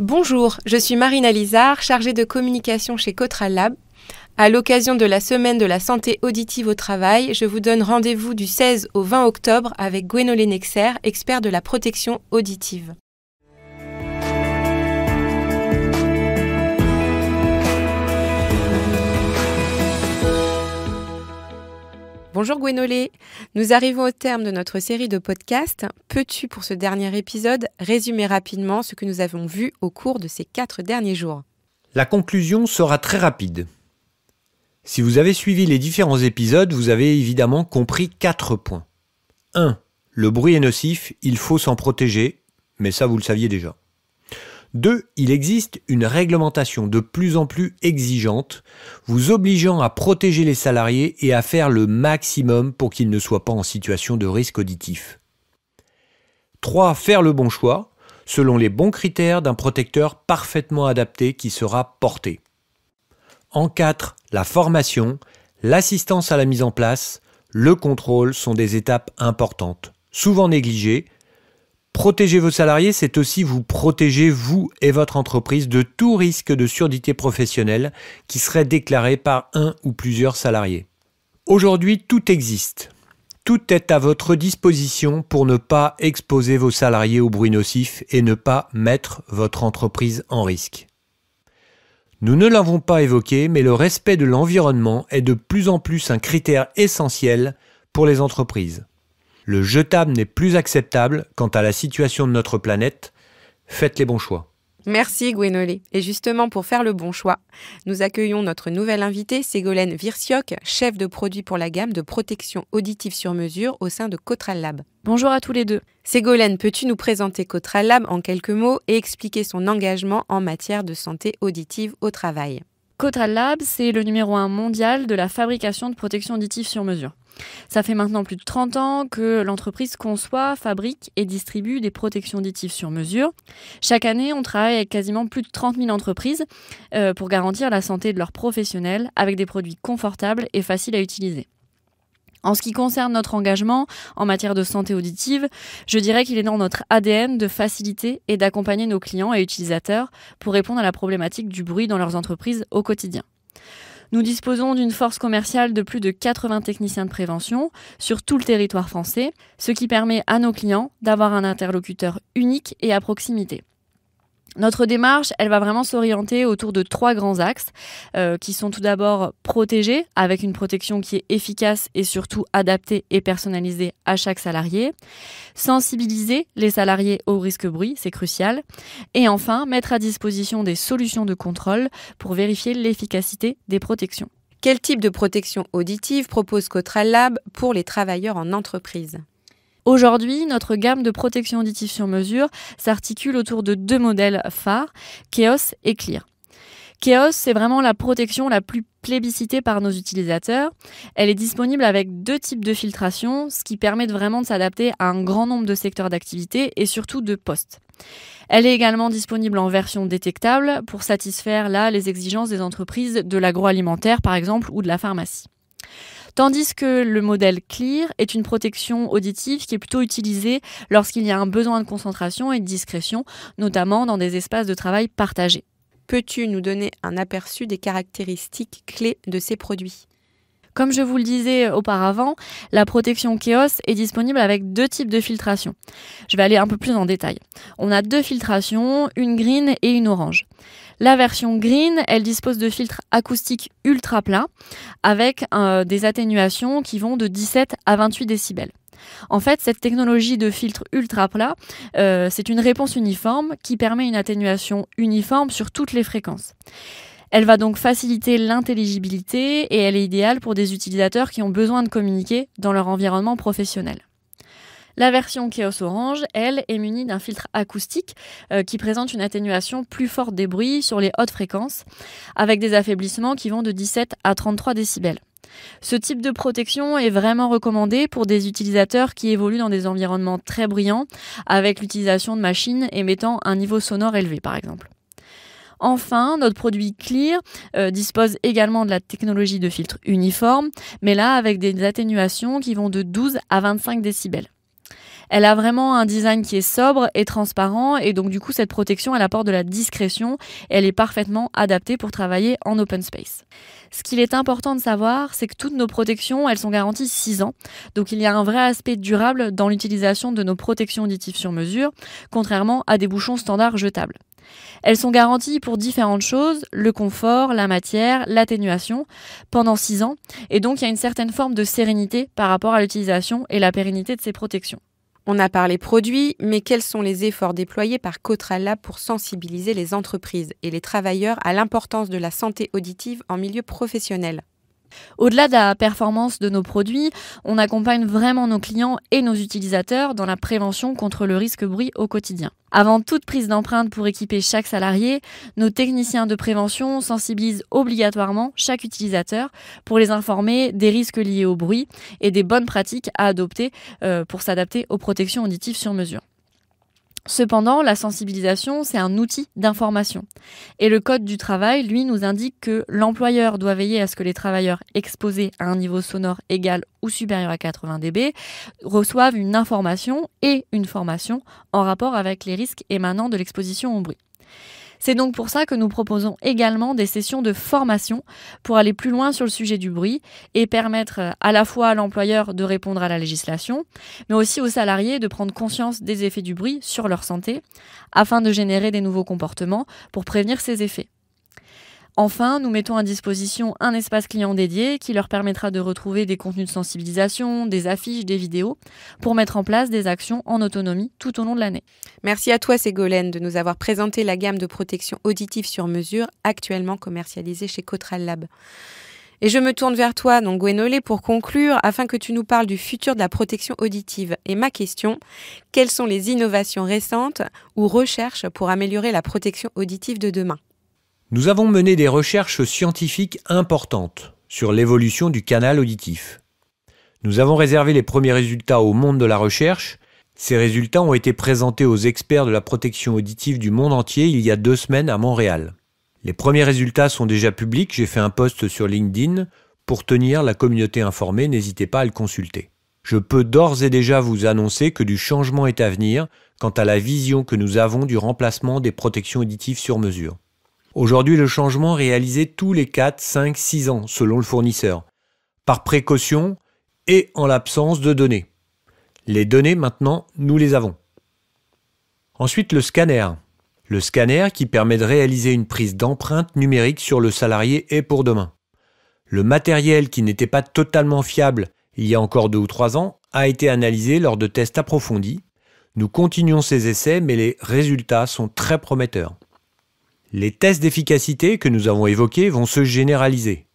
Bonjour, je suis Marina Lizard, chargée de communication chez Cotral Lab. À l'occasion de la semaine de la santé auditive au travail, je vous donne rendez-vous du 16 au 20 octobre avec Gwenolé Nexer, expert de la protection auditive. Bonjour Gwenolé, nous arrivons au terme de notre série de podcasts. Peux-tu, pour ce dernier épisode, résumer rapidement ce que nous avons vu au cours de ces 4 derniers jours ? La conclusion sera très rapide. Si vous avez suivi les différents épisodes, vous avez évidemment compris 4 points. 1. Le bruit est nocif, il faut s'en protéger, mais ça vous le saviez déjà. 2. Il existe une réglementation de plus en plus exigeante, vous obligeant à protéger les salariés et à faire le maximum pour qu'ils ne soient pas en situation de risque auditif. 3. Faire le bon choix, selon les bons critères d'un protecteur parfaitement adapté qui sera porté. En 4, la formation, l'assistance à la mise en place, le contrôle sont des étapes importantes, souvent négligées. Protéger vos salariés, c'est aussi vous protéger, vous et votre entreprise, de tout risque de surdité professionnelle qui serait déclaré par un ou plusieurs salariés. Aujourd'hui, tout existe. Tout est à votre disposition pour ne pas exposer vos salariés au bruit nocif et ne pas mettre votre entreprise en risque. Nous ne l'avons pas évoqué, mais le respect de l'environnement est de plus en plus un critère essentiel pour les entreprises. Le jetable n'est plus acceptable quant à la situation de notre planète. Faites les bons choix. Merci Gwenolé. Et justement, pour faire le bon choix, nous accueillons notre nouvelle invitée, Ségolène Virsioc, chef de produit pour la gamme de protection auditive sur mesure au sein de Cotral Lab. Bonjour à tous les deux. Ségolène, peux-tu nous présenter Cotral Lab en quelques mots et expliquer son engagement en matière de santé auditive au travail ? Cotral Lab, c'est le numéro 1 mondial de la fabrication de protection auditive sur mesure. Ça fait maintenant plus de 30 ans que l'entreprise conçoit, fabrique et distribue des protections auditives sur mesure. Chaque année, on travaille avec quasiment plus de 30 000 entreprises pour garantir la santé de leurs professionnels avec des produits confortables et faciles à utiliser. En ce qui concerne notre engagement en matière de santé auditive, je dirais qu'il est dans notre ADN de faciliter et d'accompagner nos clients et utilisateurs pour répondre à la problématique du bruit dans leurs entreprises au quotidien. Nous disposons d'une force commerciale de plus de 80 techniciens de prévention sur tout le territoire français, ce qui permet à nos clients d'avoir un interlocuteur unique et à proximité. Notre démarche, elle va vraiment s'orienter autour de 3 grands axes qui sont tout d'abord protégés avec une protection qui est efficace et surtout adaptée et personnalisée à chaque salarié, sensibiliser les salariés au risque bruit, c'est crucial, et enfin mettre à disposition des solutions de contrôle pour vérifier l'efficacité des protections. Quel type de protection auditive propose Cotral Lab pour les travailleurs en entreprise ? Aujourd'hui, notre gamme de protection auditive sur mesure s'articule autour de 2 modèles phares, Keos et Clear. Keos, c'est vraiment la protection la plus plébiscitée par nos utilisateurs. Elle est disponible avec 2 types de filtration, ce qui permet vraiment de s'adapter à un grand nombre de secteurs d'activité et surtout de postes. Elle est également disponible en version détectable pour satisfaire les exigences des entreprises de l'agroalimentaire par exemple ou de la pharmacie. Tandis que le modèle Clear est une protection auditive qui est plutôt utilisée lorsqu'il y a un besoin de concentration et de discrétion, notamment dans des espaces de travail partagés. Peux-tu nous donner un aperçu des caractéristiques clés de ces produits ? Comme je vous le disais auparavant, la protection Keos est disponible avec 2 types de filtration. Je vais aller un peu plus en détail. On a 2 filtrations, une green et une orange. La version green, elle dispose de filtres acoustiques ultra plats avec des atténuations qui vont de 17 à 28 décibels. En fait, cette technologie de filtre ultra plat, c'est une réponse uniforme qui permet une atténuation uniforme sur toutes les fréquences. Elle va donc faciliter l'intelligibilité et elle est idéale pour des utilisateurs qui ont besoin de communiquer dans leur environnement professionnel. La version Keos Orange, elle, est munie d'un filtre acoustique qui présente une atténuation plus forte des bruits sur les hautes fréquences, avec des affaiblissements qui vont de 17 à 33 décibels. Ce type de protection est vraiment recommandé pour des utilisateurs qui évoluent dans des environnements très bruyants, avec l'utilisation de machines émettant un niveau sonore élevé, par exemple. Enfin, notre produit Clear dispose également de la technologie de filtre uniforme, mais là avec des atténuations qui vont de 12 à 25 décibels. Elle a vraiment un design qui est sobre et transparent et donc du coup cette protection elle apporte de la discrétion et elle est parfaitement adaptée pour travailler en open space. Ce qu'il est important de savoir, c'est que toutes nos protections, elles sont garanties 6 ans. Donc il y a un vrai aspect durable dans l'utilisation de nos protections auditives sur mesure, contrairement à des bouchons standards jetables. Elles sont garanties pour différentes choses, le confort, la matière, l'atténuation, pendant 6 ans. Et donc il y a une certaine forme de sérénité par rapport à l'utilisation et la pérennité de ces protections. On a parlé produits, mais quels sont les efforts déployés par Cotral Lab pour sensibiliser les entreprises et les travailleurs à l'importance de la santé auditive en milieu professionnel ? Au-delà de la performance de nos produits, on accompagne vraiment nos clients et nos utilisateurs dans la prévention contre le risque bruit au quotidien. Avant toute prise d'empreinte pour équiper chaque salarié, nos techniciens de prévention sensibilisent obligatoirement chaque utilisateur pour les informer des risques liés au bruit et des bonnes pratiques à adopter pour s'adapter aux protections auditives sur mesure. Cependant, la sensibilisation, c'est un outil d'information. Et le Code du travail, lui, nous indique que l'employeur doit veiller à ce que les travailleurs exposés à un niveau sonore égal ou supérieur à 80 dB reçoivent une information et une formation en rapport avec les risques émanant de l'exposition au bruit. C'est donc pour ça que nous proposons également des sessions de formation pour aller plus loin sur le sujet du bruit et permettre à la fois à l'employeur de répondre à la législation, mais aussi aux salariés de prendre conscience des effets du bruit sur leur santé, afin de générer des nouveaux comportements pour prévenir ces effets. Enfin, nous mettons à disposition un espace client dédié qui leur permettra de retrouver des contenus de sensibilisation, des affiches, des vidéos, pour mettre en place des actions en autonomie tout au long de l'année. Merci à toi Ségolène de nous avoir présenté la gamme de protection auditive sur mesure actuellement commercialisée chez Cotral Lab. Et je me tourne vers toi, donc Gwenolé, pour conclure, afin que tu nous parles du futur de la protection auditive. Et ma question, quelles sont les innovations récentes ou recherches pour améliorer la protection auditive de demain ? Nous avons mené des recherches scientifiques importantes sur l'évolution du canal auditif. Nous avons réservé les premiers résultats au monde de la recherche. Ces résultats ont été présentés aux experts de la protection auditive du monde entier il y a 2 semaines à Montréal. Les premiers résultats sont déjà publics, j'ai fait un post sur LinkedIn. Pour tenir la communauté informée, n'hésitez pas à le consulter. Je peux d'ores et déjà vous annoncer que du changement est à venir quant à la vision que nous avons du remplacement des protections auditives sur mesure. Aujourd'hui, le changement est réalisé tous les 4, 5, 6 ans, selon le fournisseur, par précaution et en l'absence de données. Les données, maintenant, nous les avons. Ensuite, le scanner. Le scanner qui permet de réaliser une prise d'empreinte numérique sur le salarié est pour demain. Le matériel qui n'était pas totalement fiable il y a encore 2 ou 3 ans a été analysé lors de tests approfondis. Nous continuons ces essais, mais les résultats sont très prometteurs. Les tests d'efficacité que nous avons évoqués vont se généraliser.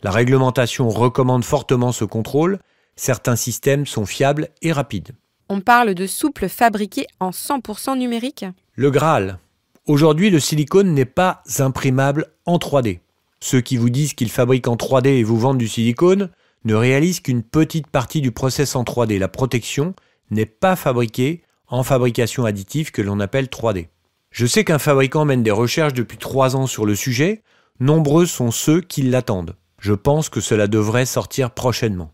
La réglementation recommande fortement ce contrôle. Certains systèmes sont fiables et rapides. On parle de souples fabriqués en 100% numérique ? Le Graal. Aujourd'hui, le silicone n'est pas imprimable en 3D. Ceux qui vous disent qu'ils fabriquent en 3D et vous vendent du silicone ne réalisent qu'une petite partie du process en 3D. La protection n'est pas fabriquée en fabrication additive que l'on appelle 3D. Je sais qu'un fabricant mène des recherches depuis 3 ans sur le sujet. Nombreux sont ceux qui l'attendent. Je pense que cela devrait sortir prochainement.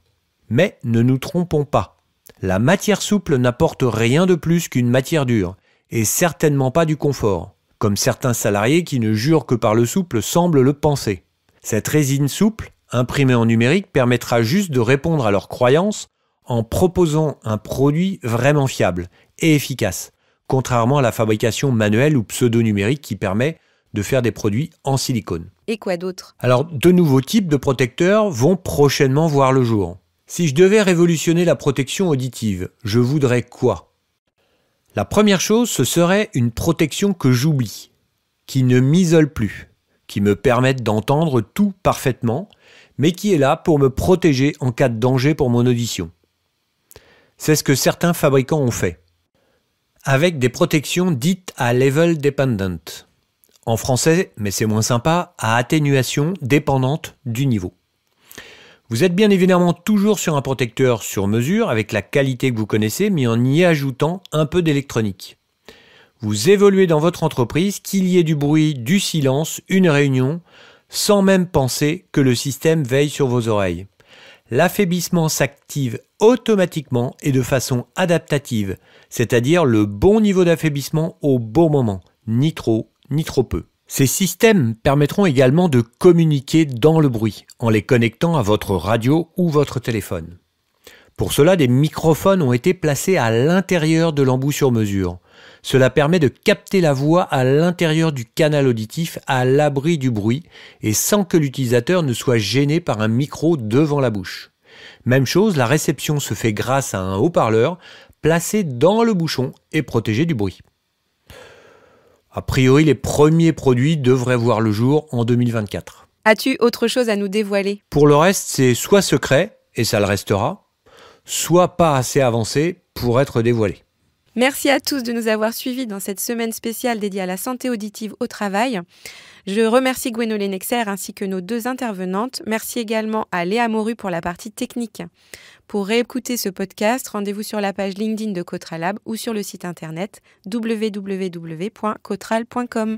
Mais ne nous trompons pas. La matière souple n'apporte rien de plus qu'une matière dure, et certainement pas du confort, comme certains salariés qui ne jurent que par le souple semblent le penser. Cette résine souple, imprimée en numérique, permettra juste de répondre à leurs croyances en proposant un produit vraiment fiable et efficace, contrairement à la fabrication manuelle ou pseudo-numérique qui permet de faire des produits en silicone. Et quoi d'autre ? Alors, de nouveaux types de protecteurs vont prochainement voir le jour. Si je devais révolutionner la protection auditive, je voudrais quoi ? La première chose, ce serait une protection que j'oublie, qui ne m'isole plus, qui me permette d'entendre tout parfaitement, mais qui est là pour me protéger en cas de danger pour mon audition. C'est ce que certains fabricants ont fait, avec des protections dites à level dependent. En français, mais c'est moins sympa, à atténuation dépendante du niveau. Vous êtes bien évidemment toujours sur un protecteur sur mesure avec la qualité que vous connaissez, mais en y ajoutant un peu d'électronique. Vous évoluez dans votre entreprise, qu'il y ait du bruit, du silence, une réunion, sans même penser que le système veille sur vos oreilles. L'affaiblissement s'active automatiquement et de façon adaptative, c'est-à-dire le bon niveau d'affaiblissement au bon moment, ni trop, ni trop peu. Ces systèmes permettront également de communiquer dans le bruit, en les connectant à votre radio ou votre téléphone. Pour cela, des microphones ont été placés à l'intérieur de l'embout sur mesure. Cela permet de capter la voix à l'intérieur du canal auditif à l'abri du bruit et sans que l'utilisateur ne soit gêné par un micro devant la bouche. Même chose, la réception se fait grâce à un haut-parleur placé dans le bouchon et protégé du bruit. A priori, les premiers produits devraient voir le jour en 2024. As-tu autre chose à nous dévoiler ? Pour le reste, c'est soit secret, et ça le restera, soit pas assez avancé pour être dévoilé. Merci à tous de nous avoir suivis dans cette semaine spéciale dédiée à la santé auditive au travail. Je remercie Gwenolé Nexer ainsi que nos 2 intervenantes. Merci également à Léa Moru pour la partie technique. Pour réécouter ce podcast, rendez-vous sur la page LinkedIn de Cotral Lab ou sur le site internet www.cotral.com.